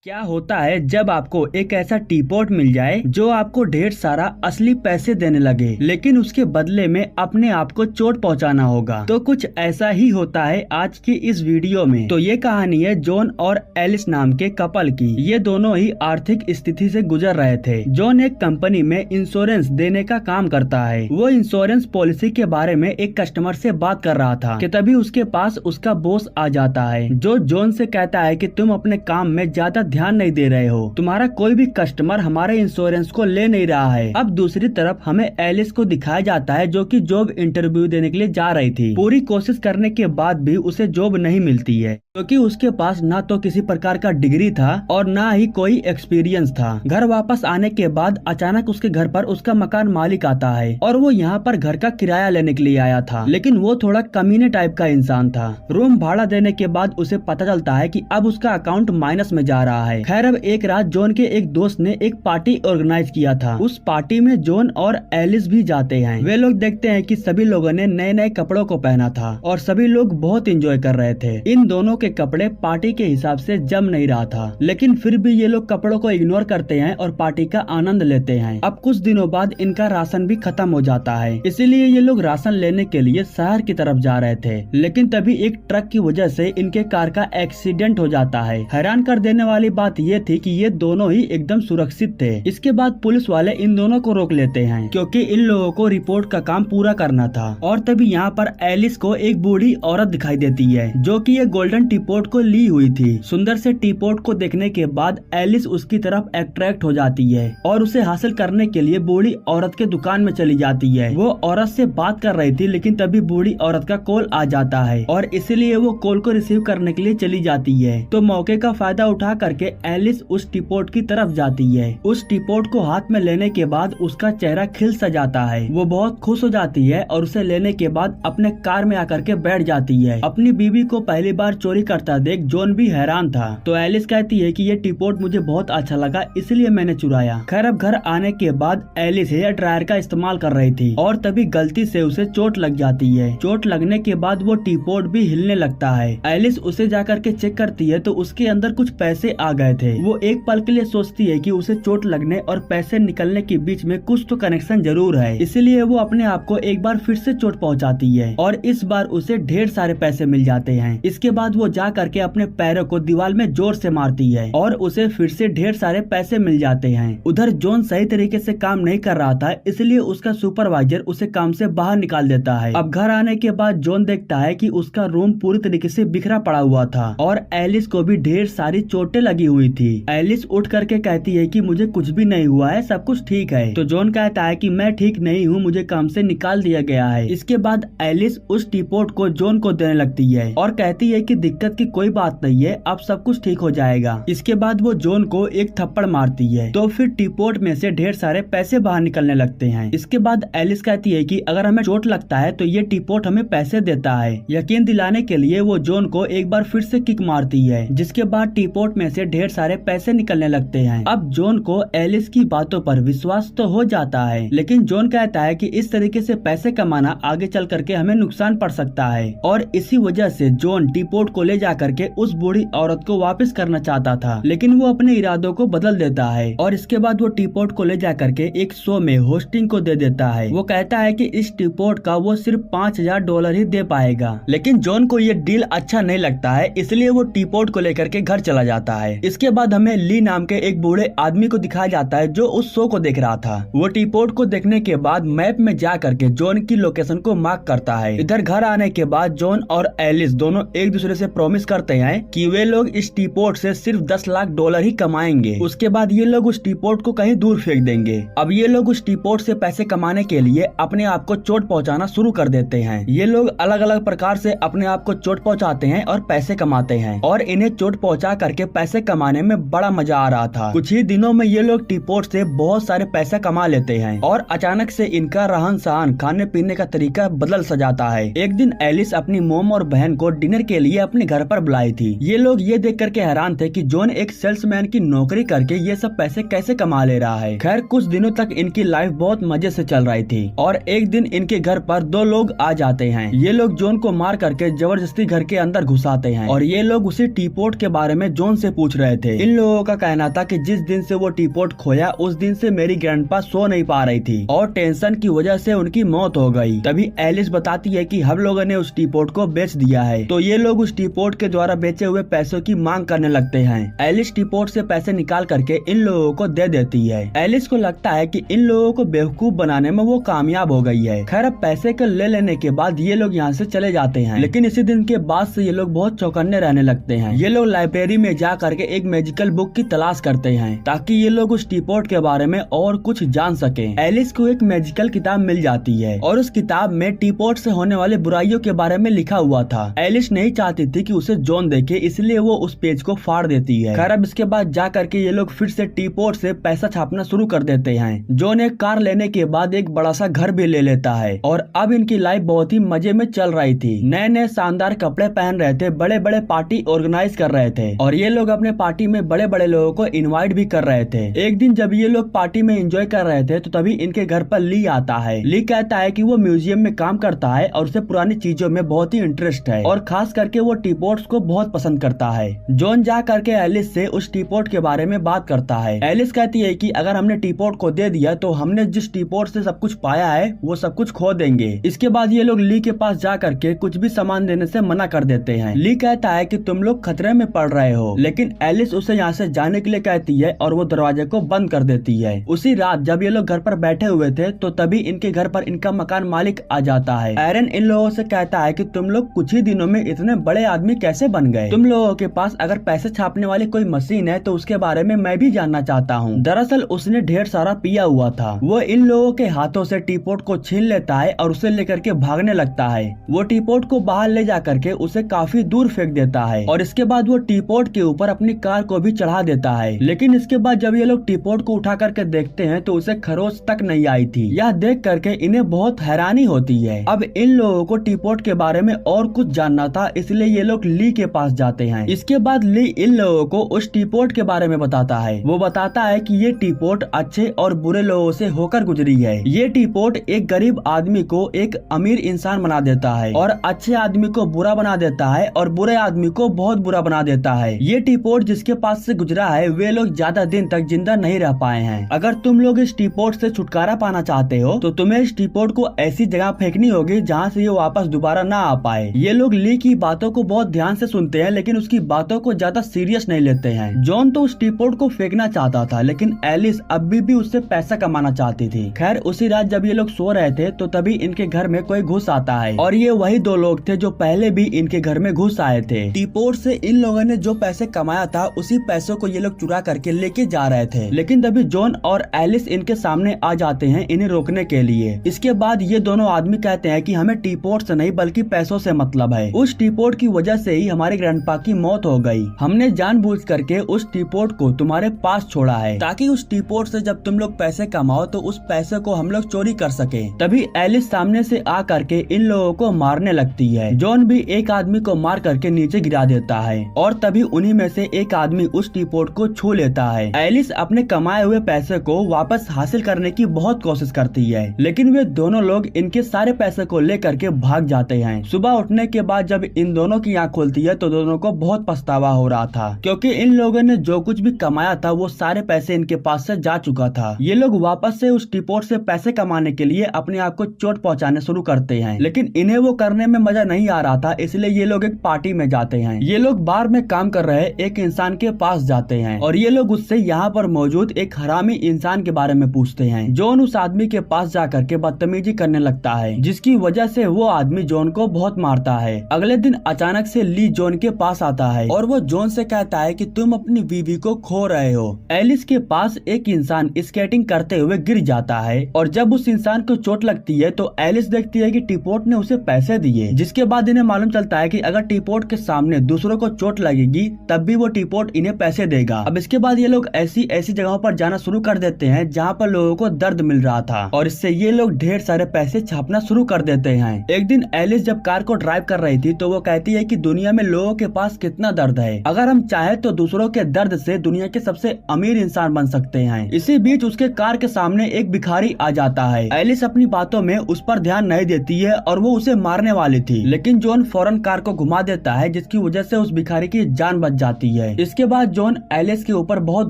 क्या होता है जब आपको एक ऐसा टीपॉट मिल जाए जो आपको ढेर सारा असली पैसे देने लगे, लेकिन उसके बदले में अपने आप को चोट पहुंचाना होगा। तो कुछ ऐसा ही होता है आज की इस वीडियो में। तो ये कहानी है जॉन और एलिस नाम के कपल की। ये दोनों ही आर्थिक स्थिति से गुजर रहे थे। जॉन एक कंपनी में इंश्योरेंस देने का काम करता है। वो इंश्योरेंस पॉलिसी के बारे में एक कस्टमर से बात कर रहा था कि तभी उसके पास उसका बॉस आ जाता है, जो जॉन से कहता है कि तुम अपने काम में ज्यादा ध्यान नहीं दे रहे हो, तुम्हारा कोई भी कस्टमर हमारे इंश्योरेंस को ले नहीं रहा है। अब दूसरी तरफ हमें एलिस को दिखाया जाता है जो कि जॉब इंटरव्यू देने के लिए जा रही थी। पूरी कोशिश करने के बाद भी उसे जॉब नहीं मिलती है, क्योंकि उसके पास ना तो किसी प्रकार का डिग्री था और ना ही कोई एक्सपीरियंस था। घर वापस आने के बाद अचानक उसके घर पर उसका मकान मालिक आता है और वो यहाँ पर घर का किराया लेने के लिए आया था, लेकिन वो थोड़ा कमीने टाइप का इंसान था। रूम भाड़ा देने के बाद उसे पता चलता है कि अब उसका अकाउंट माइनस में जा रहा है। खैर, अब एक रात जॉन के एक दोस्त ने एक पार्टी ऑर्गेनाइज किया था। उस पार्टी में जॉन और एलिस भी जाते हैं। वे लोग देखते हैं कि सभी लोगों ने नए नए कपड़ों को पहना था और सभी लोग बहुत एंजॉय कर रहे थे। इन दोनों के कपड़े पार्टी के हिसाब से जम नहीं रहा था, लेकिन फिर भी ये लोग कपड़ों को इग्नोर करते हैं और पार्टी का आनंद लेते हैं। अब कुछ दिनों बाद इनका राशन भी खत्म हो जाता है, इसीलिए ये लोग राशन लेने के लिए शहर की तरफ जा रहे थे। लेकिन तभी एक ट्रक की वजह से इनके कार का एक्सीडेंट हो जाता है। हैरान कर देने वाली बात ये थी कि ये दोनों ही एकदम सुरक्षित थे। इसके बाद पुलिस वाले इन दोनों को रोक लेते हैं, क्योंकि इन लोगों को रिपोर्ट का काम पूरा करना था। और तभी यहाँ पर एलिस को एक बूढ़ी औरत दिखाई देती है, जो कि ये गोल्डन टीपॉट को ली हुई थी। सुंदर से टीपॉट को देखने के बाद एलिस उसकी तरफ अट्रैक्ट हो जाती है और उसे हासिल करने के लिए बूढ़ी औरत के दुकान में चली जाती है। वो औरत से बात कर रही थी, लेकिन तभी बूढ़ी औरत का कॉल आ जाता है और इसीलिए वो कॉल को रिसीव करने के लिए चली जाती है। तो मौके का फायदा उठा करके एलिस उस टीपॉट की तरफ जाती है। उस टीपॉट को हाथ में लेने के बाद उसका चेहरा खिल सा जाता है। वो बहुत खुश हो जाती है और उसे लेने के बाद अपने कार में आकर के बैठ जाती है। अपनी बीवी को पहली बार चोरी करता देख जॉन भी हैरान था। तो एलिस कहती है कि ये टीपॉट मुझे बहुत अच्छा लगा, इसलिए मैंने चुराया। खैर, अब घर आने के बाद एलिस हेयर ड्रायर का इस्तेमाल कर रही थी और तभी गलती से उसे चोट लग जाती है। चोट लगने के बाद वो टीपॉट भी हिलने लगता है। एलिस उसे जाकर के चेक करती है तो उसके अंदर कुछ पैसे आ गए थे। वो एक पल के लिए सोचती है कि उसे चोट लगने और पैसे निकलने के बीच में कुछ तो कनेक्शन जरूर है, इसलिए वो अपने आप को एक बार फिर से चोट पहुंचाती है और इस बार उसे ढेर सारे पैसे मिल जाते हैं। इसके बाद वो जा करके अपने पैरों को दीवार में जोर से मारती है और उसे फिर से ढेर सारे पैसे मिल जाते हैं। उधर जॉन सही तरीके से काम नहीं कर रहा था, इसलिए उसका सुपरवाइजर उसे काम से बाहर निकाल देता है। अब घर आने के बाद जॉन देखता है कि उसका रूम पूरी तरीके से बिखरा पड़ा हुआ था और एलिस को भी ढेर सारी चोटें लगी हुई थी। एलिस उठ करके कहती है कि मुझे कुछ भी नहीं हुआ है, सब कुछ ठीक है। तो जॉन कहता है कि मैं ठीक नहीं हूँ, मुझे काम से निकाल दिया गया है। इसके बाद एलिस उस टीपॉट को जॉन को देने लगती है और कहती है कि दिक्कत की कोई बात नहीं है, अब सब कुछ ठीक हो जाएगा। इसके बाद वो जॉन को एक थप्पड़ मारती है, तो फिर टीपॉट में से ढेर सारे पैसे बाहर निकलने लगते हैं। इसके बाद एलिस कहती है कि अगर हमें चोट लगता है तो ये टीपॉट हमें पैसे देता है। यकीन दिलाने के लिए वो जॉन को एक बार फिर से किक मारती है, जिसके बाद टीपॉट में से ढेर सारे पैसे निकलने लगते हैं। अब जॉन को एलिस की बातों पर विश्वास तो हो जाता है, लेकिन जॉन कहता है कि इस तरीके से पैसे कमाना आगे चल करके हमें नुकसान पड़ सकता है और इसी वजह से जॉन टीपॉट को ले जा करके उस बूढ़ी औरत को वापस करना चाहता था, लेकिन वो अपने इरादों को बदल देता है और इसके बाद वो टीपॉट को ले जा करके एक शो में होस्टिंग को दे देता है। वो कहता है कि इस टीपॉट का वो सिर्फ $5000 ही दे पाएगा, लेकिन जॉन को ये डील अच्छा नहीं लगता है, इसलिए वो टीपॉट को लेकर के घर चला जाता है। इसके बाद हमें ली नाम के एक बूढ़े आदमी को दिखाया जाता है जो उस शो को देख रहा था। वो टीपॉट को देखने के बाद मैप में जा करके जॉन की लोकेशन को मार्क करता है। इधर घर आने के बाद जॉन और एलिस दोनों एक दूसरे से प्रॉमिस करते हैं कि वे लोग इस टीपॉट से सिर्फ $10 लाख ही कमाएंगे। उसके बाद ये लोग उस टीपॉट को कहीं दूर फेंक देंगे। अब ये लोग उस टीपॉट से पैसे कमाने के लिए अपने आप को चोट पहुंचाना शुरू कर देते हैं। ये लोग अलग अलग प्रकार से अपने आप को चोट पहुंचाते हैं और पैसे कमाते हैं और इन्हें चोट पहुंचा करके पैसे कमाने में बड़ा मजा आ रहा था। कुछ ही दिनों में ये लोग टीपॉट से बहुत सारे पैसे कमा लेते हैं और अचानक से इनका रहन सहन, खाने पीने का तरीका बदल सा जाता है। एक दिन एलिस अपनी मोम और बहन को डिनर के लिए अपने घर पर बुलाई थी। ये लोग ये देख करके हैरान थे कि जॉन एक सेल्समैन की नौकरी करके ये सब पैसे कैसे कमा ले रहा है। खैर, कुछ दिनों तक इनकी लाइफ बहुत मजे से चल रही थी और एक दिन इनके घर पर 2 लोग आ जाते हैं। ये लोग जॉन को मार करके जबरदस्ती घर के अंदर घुसाते हैं और ये लोग उसी टीपॉट के बारे में जॉन से पूछ पूछ रहे थे। इन लोगों का कहना था कि जिस दिन से वो टी पॉट खोया उस दिन से मेरी ग्रैंडपा सो नहीं पा रही थी और टेंशन की वजह से उनकी मौत हो गई। तभी एलिस बताती है कि हम लोगों ने उस टी पॉट को बेच दिया है। तो ये लोग उस टी पॉट के द्वारा बेचे हुए पैसों की मांग करने लगते हैं। एलिस टी पॉट से पैसे निकाल करके इन लोगों को दे देती है। एलिस को लगता है कि इन लोगों को बेवकूफ बनाने में वो कामयाब हो गई है। खैर अब पैसे को ले लेने के बाद ये लोग यहाँ से चले जाते हैं। लेकिन इसी दिन के बाद से ये लोग बहुत चौकन्ने रहने लगते हैं। ये लोग लाइब्रेरी में जा करके एक मैजिकल बुक की तलाश करते हैं ताकि ये लोग उस टी पॉट के बारे में और कुछ जान सके। एलिस को एक मैजिकल किताब मिल जाती है और उस किताब में टी पॉट से होने वाले बुराइयों के बारे में लिखा हुआ था। एलिस नहीं चाहती थी कि उसे जॉन देखे, इसलिए वो उस पेज को फाड़ देती है। खैर अब इसके बाद जा करके ये लोग फिर से टी पॉट से पैसा छापना शुरू कर देते हैं। जॉन एक कार लेने के बाद एक बड़ा सा घर भी ले लेता है और अब इनकी लाइफ बहुत ही मजे में चल रही थी। नए नए शानदार कपड़े पहन रहे थे, बड़े बड़े पार्टी ऑर्गेनाइज कर रहे थे और ये लोग अपने पार्टी में बड़े बड़े लोगों को इनवाइट भी कर रहे थे। एक दिन जब ये लोग पार्टी में एंजॉय कर रहे थे तो तभी इनके घर पर ली आता है। ली कहता है कि वो म्यूजियम में काम करता है और उसे पुरानी चीजों में बहुत ही इंटरेस्ट है और खास करके वो टी पॉट्स को बहुत पसंद करता है। जॉन जा करके एलिस से उस टी पॉट के बारे में बात करता है। एलिस कहती है कि अगर हमने टी पॉट को दे दिया तो हमने जिस टी पॉट से सब कुछ पाया है वो सब कुछ खो देंगे। इसके बाद ये लोग ली के पास जा करके कुछ भी सामान देने से मना कर देते हैं। ली कहता है कि तुम लोग खतरे में पड़ रहे हो, लेकिन एलिस उसे यहाँ से जाने के लिए कहती है और वो दरवाजे को बंद कर देती है। उसी रात जब ये लोग घर पर बैठे हुए थे तो तभी इनके घर पर इनका मकान मालिक आ जाता है। एरन इन लोगों से कहता है कि तुम लोग कुछ ही दिनों में इतने बड़े आदमी कैसे बन गए? तुम लोगों के पास अगर पैसे छापने वाली कोई मशीन है तो उसके बारे में मैं भी जानना चाहता हूँ। दरअसल उसने ढेर सारा पिया हुआ था। वो इन लोगों के हाथों से टी पॉट को छीन लेता है और उसे लेकर के भागने लगता है। वो टी पॉट को बाहर ले जा करके उसे काफी दूर फेंक देता है और इसके बाद वो टी पॉट के ऊपर अपनी कार को भी चढ़ा देता है। लेकिन इसके बाद जब ये लोग टी पॉट को उठा करके देखते हैं तो उसे खरोच तक नहीं आई थी। यह देख करके इन्हें बहुत हैरानी होती है। अब इन लोगों को टी पॉट के बारे में और कुछ जानना था, इसलिए ये लोग ली के पास जाते हैं। इसके बाद ली इन लोगों को उस टी पॉट के बारे में बताता है। वो बताता है कि ये टी पॉट अच्छे और बुरे लोगों से होकर गुजरी है। ये टी पॉट एक गरीब आदमी को एक अमीर इंसान बना देता है और अच्छे आदमी को बुरा बना देता है और बुरे आदमी को बहुत बुरा बना देता है। ये टी पॉट जिसके पास से गुजरा है वे लोग ज्यादा दिन तक जिंदा नहीं रह पाए हैं। अगर तुम लोग इस टी पॉट से छुटकारा पाना चाहते हो तो तुम्हें इस टी पॉट को ऐसी जगह फेंकनी होगी जहाँ से ये वापस दोबारा ना आ पाए। ये लोग ली की बातों को बहुत ध्यान से सुनते हैं लेकिन उसकी बातों को ज्यादा सीरियस नहीं लेते हैं। जॉन तो उस टी पॉट को फेंकना चाहता था लेकिन एलिस अभी भी उससे पैसा कमाना चाहती थी। खैर उसी रात जब ये लोग सो रहे थे तो तभी इनके घर में कोई घुस आता है और ये वही दो लोग थे जो पहले भी इनके घर में घुस आए थे। टी पॉट से इन लोगों ने जो पैसे कमाया था उसी पैसों को ये लोग चुरा करके लेके जा रहे थे। लेकिन तभी जॉन और एलिस इनके सामने आ जाते हैं इन्हें रोकने के लिए। इसके बाद ये दोनों आदमी कहते हैं कि हमें टी पॉट से नहीं बल्कि पैसों से मतलब है। उस टी पॉट की वजह से ही हमारे ग्रैंडपा की मौत हो गई। हमने जानबूझ करके उस टी पॉट को तुम्हारे पास छोड़ा है ताकि उस टी पॉट से जब तुम लोग पैसे कमाओ तो उस पैसे को हम लोग चोरी कर सके। तभी एलिस सामने से आ करके इन लोगों को मारने लगती है। जॉन भी एक आदमी को मार करके नीचे गिरा देता है और तभी उन्हीं में से एक आदमी उस टी पॉट को छू लेता है। एलिस अपने कमाए हुए पैसे को वापस हासिल करने की बहुत कोशिश करती है लेकिन वे दोनों लोग इनके सारे पैसे को लेकर के भाग जाते हैं। सुबह उठने के बाद जब इन दोनों की आँख खुलती है तो दोनों को बहुत पछतावा हो रहा था क्योंकि इन लोगों ने जो कुछ भी कमाया था वो सारे पैसे इनके पास से जा चुका था। ये लोग वापस से उस टी पॉट से पैसे कमाने के लिए अपने आप को चोट पहुंचाने शुरू करते हैं लेकिन इन्हें वो करने में मजा नहीं आ रहा था, इसलिए ये लोग एक पार्टी में जाते हैं। ये लोग बार में काम कर रहे एक इंसान के पास जाते हैं और ये लोग उससे यहाँ पर मौजूद एक हरामी इंसान के बारे में पूछते हैं। जॉन उस आदमी के पास जाकर के बदतमीजी करने लगता है जिसकी वजह से वो आदमी जॉन को बहुत मारता है। अगले दिन अचानक से ली जॉन के पास आता है और वो जॉन से कहता है कि तुम अपनी बीवी को खो रहे हो। एलिस के पास एक इंसान स्केटिंग करते हुए गिर जाता है और जब उस इंसान को चोट लगती है तो एलिस देखती है कि टी पॉट ने उसे पैसे दिए, जिसके बाद इन्हें मालूम चलता है कि अगर टी पॉट के सामने दूसरों को चोट लगेगी तब भी वो टी पॉट इन्हें पैसे देगा। अब इसके बाद ये लोग ऐसी जगहों पर जाना शुरू कर देते हैं जहाँ पर लोगों को दर्द मिल रहा था और इससे ये लोग ढेर सारे पैसे छापना शुरू कर देते हैं। एक दिन एलिस जब कार को ड्राइव कर रही थी तो वो कहती है कि दुनिया में लोगों के पास कितना दर्द है, अगर हम चाहे तो दूसरों के दर्द से दुनिया के सबसे अमीर इंसान बन सकते हैं। इसी बीच उसके कार के सामने एक भिखारी आ जाता है। एलिस अपनी बातों में उस पर ध्यान नहीं देती है और वो उसे मारने वाली थी लेकिन जॉन फौरन कार को घुमा देता है जिसकी वजह से उस भिखारी की जान बच जाती है। है। इसके बाद जॉन एलिस के ऊपर बहुत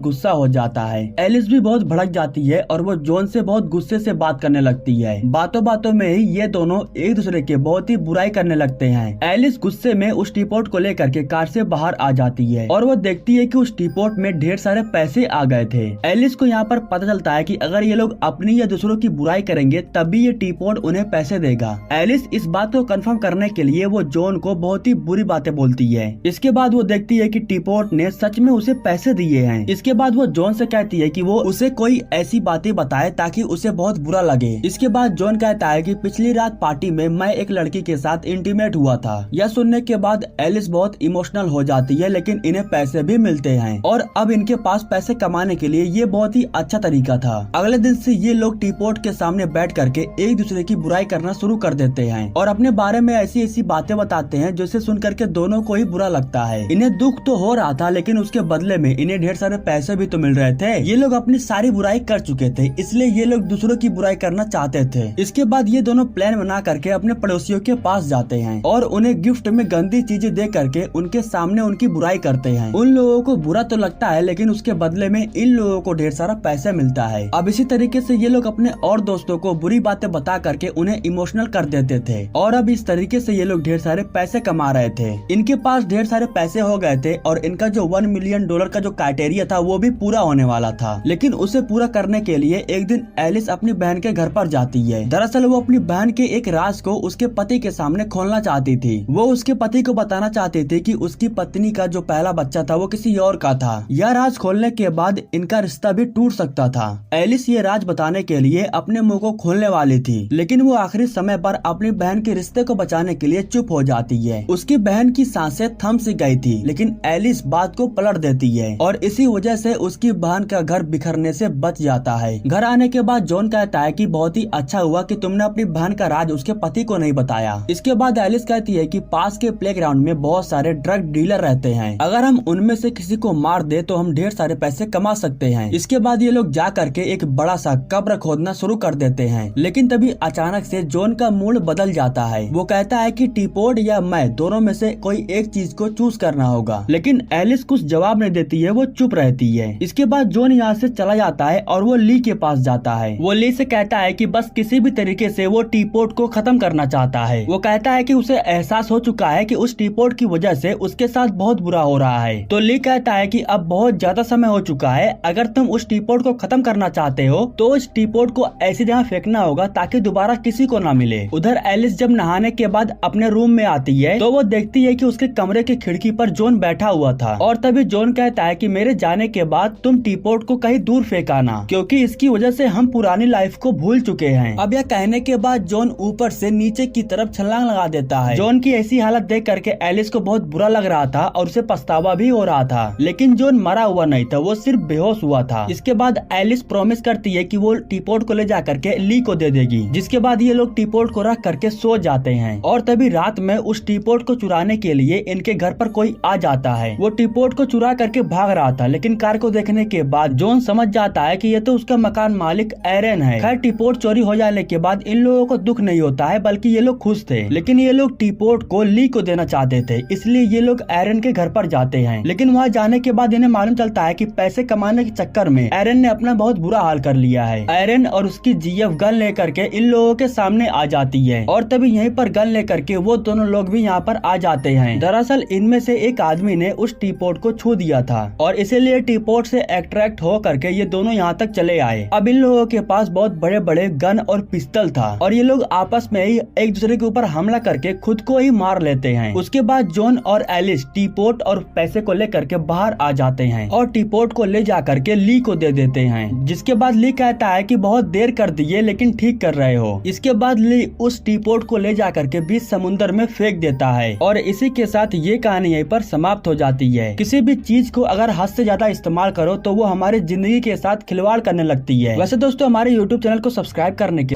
गुस्सा हो जाता है। एलिस भी बहुत भड़क जाती है और वो जॉन से बहुत गुस्से से बात करने लगती है। बातों बातों में ही ये दोनों एक दूसरे के बहुत ही बुराई करने लगते हैं। एलिस गुस्से में उस टीपॉट को लेकर के कार से बाहर आ जाती है और वो देखती है कि उस टीपॉट में ढेर सारे पैसे आ गए थे। एलिस को यहाँ पर पता चलता है कि अगर ये लोग अपनी या दूसरों की बुराई करेंगे तभी ये टीपॉट उन्हें पैसे देगा। एलिस इस बात को कंफर्म करने के लिए वो जॉन को बहुत ही बुरी बातें बोलती है। इसके बाद वो देखती है कि टीपॉट ने सच में उसे पैसे दिए हैं। इसके बाद वो जॉन से कहती है कि वो उसे कोई ऐसी बातें बताए ताकि उसे बहुत बुरा लगे। इसके बाद जॉन कहता है कि पिछली रात पार्टी में मैं एक लड़की के साथ इंटीमेट हुआ था। यह सुनने के बाद एलिस बहुत इमोशनल हो जाती है, लेकिन इन्हें पैसे भी मिलते हैं और अब इनके पास पैसे कमाने के लिए ये बहुत ही अच्छा तरीका था। अगले दिन से ये लोग टीपॉट के सामने बैठ करके एक दूसरे की बुराई करना शुरू कर देते हैं और अपने बारे में ऐसी ऐसी बातें बताते हैं जिसे सुन करके दोनों को ही बुरा लगता है। इन्हें दुख तो हो रहा था, लेकिन उसके बदले में इन्हें ढेर सारे पैसे भी तो मिल रहे थे। ये लोग अपनी सारी बुराई कर चुके थे, इसलिए ये लोग दूसरों की बुराई करना चाहते थे। इसके बाद ये दोनों प्लान बना करके अपने पड़ोसियों के पास जाते हैं और उन्हें गिफ्ट में गंदी चीजें दे करके उनके सामने उनकी बुराई करते हैं। उन लोगों को बुरा तो लगता है, लेकिन उसके बदले में इन लोगों को ढेर सारा पैसा मिलता है। अब इसी तरीके से ये लोग अपने और दोस्तों को बुरी बातें बता करके उन्हें इमोशनल कर देते थे और अब इस तरीके से ये लोग ढेर सारे पैसे कमा रहे थे। इनके पास ढेर सारे पैसे हो गए थे और इनका जो $1 मिलियन का जो क्राइटेरिया था वो भी पूरा होने वाला था, लेकिन उसे पूरा करने के लिए एक दिन एलिस अपनी बहन के घर पर जाती है। दरअसल वो अपनी बहन के एक राज को उसके पति के सामने खोलना चाहती थी। वो उसके पति को बताना चाहती थी कि उसकी पत्नी का जो पहला बच्चा था वो किसी और का था। यह राज खोलने के बाद इनका रिश्ता भी टूट सकता था। एलिस ये राज बताने के लिए अपने मुंह को खोलने वाली थी, लेकिन वो आखिरी समय पर अपनी बहन के रिश्ते को बचाने के लिए चुप हो जाती है। उसकी बहन की सांसें थम सी गई थी, लेकिन एलिस बात को पलट देती है और इसी वजह से उसकी बहन का घर बिखरने से बच जाता है। घर आने के बाद जॉन कहता है कि बहुत ही अच्छा हुआ कि तुमने अपनी बहन का राज उसके पति को नहीं बताया। इसके बाद एलिस कहती है कि पास के प्लेग्राउंड में बहुत सारे ड्रग डीलर रहते हैं, अगर हम उनमें से किसी को मार दे तो हम ढेर सारे पैसे कमा सकते हैं। इसके बाद ये लोग जा करके एक बड़ा सा कब्र खोदना शुरू कर देते हैं, लेकिन तभी अचानक से जॉन का मूड बदल जाता है। वो कहता है कि टीपॉट या मैं दोनों में से कोई एक चीज को चूज करना होगा, लेकिन एलिस कुछ जवाब नहीं देती है, वो चुप रहती है। इसके बाद जॉन यहाँ से चला जाता है और वो ली के पास जाता है। वो ली से कहता है कि बस किसी भी तरीके से वो टीपॉट को खत्म करना चाहता है। वो कहता है कि उसे एहसास हो चुका है कि उस टीपॉट की वजह से उसके साथ बहुत बुरा हो रहा है। तो ली कहता है कि अब बहुत ज्यादा समय हो चुका है, अगर तुम उस टीपॉट को खत्म करना चाहते हो तो उस टीपॉट को ऐसी जगह फेंकना होगा ताकि दोबारा किसी को ना मिले। उधर एलिस जब नहाने के बाद अपने रूम में आती है तो वो देखती है कि उसके कमरे की खिड़की पर जॉन बैठा हुआ था और तभी जॉन कहता है कि मेरे जाने के बाद तुम टीपॉट को कहीं दूर फेंकाना, क्योंकि इसकी वजह से हम पुरानी लाइफ को भूल चुके हैं। अब यह कहने के बाद जॉन ऊपर से नीचे की तरफ छलांग लगा देता है। जॉन की ऐसी हालत देख करके एलिस को बहुत बुरा लग रहा था और उसे पछतावा भी हो रहा था, लेकिन जॉन मरा हुआ नहीं था, वो सिर्फ बेहोश हुआ था। इसके बाद एलिस प्रॉमिस करती है कि वो टीपॉट को ले जा करके ली को दे देगी, जिसके बाद ये लोग टीपॉट को रख करके सो जाते हैं और तभी रात में उस टीपॉट को चुराने के लिए इनके घर पर कोई आ जाता है। वो टीपॉट को चुरा करके भाग रहा था, लेकिन कार को देखने के बाद जॉन समझ जाता है कि ये तो उसका मकान मालिक एरन है। खैर टीपॉट चोरी हो जाने के बाद इन लोगों को दुख नहीं होता है, बल्कि ये लोग खुश थे, लेकिन ये लोग टीपॉट को ली को देना चाहते थे, इसलिए ये लोग एरन के घर पर जाते हैं। लेकिन वहाँ जाने के बाद इन्हें मालूम चलता है कि पैसे कमाने के चक्कर में एरन ने अपना बहुत बुरा हाल कर लिया है। एरन और उसकी जीएफ गन लेकर के इन लोगों के सामने आ जाती है और तभी यहीं पर गन लेकर के वो दोनों लोग भी यहाँ पर आ जाते हैं। दरअसल इनमें से एक आदमी ने उस टीपॉट को छू दिया था और इसीलिए टीपॉट से अट्रैक्ट हो करके ये दोनों यहाँ तक चले आए। अब इन लोगों के पास बहुत बड़े बड़े गन और पिस्तल था और ये लोग आपस में ही एक दूसरे के ऊपर हमला करके खुद को ही मार लेते हैं। उसके बाद जॉन और एलिस टीपॉट और पैसे को लेकर के बाहर आ जाते हैं और टीपॉट को ले जा करके ली को दे देते हैं, जिसके बाद ली कहता है कि बहुत देर कर दिए लेकिन ठीक कर रहे हो। इसके बाद ली उस टीपॉट को ले जा करके बीच समुद्र में फेंक देता है और इसी के साथ ये कहानी यहीं पर समाप्त हो जाती है। किसी भी चीज को अगर हद से ज्यादा इस्तेमाल करो तो वो हमारी जिंदगी के साथ खिलवाड़ करने लगती है। वैसे दोस्तों हमारे YouTube चैनल को सब्सक्राइब करने के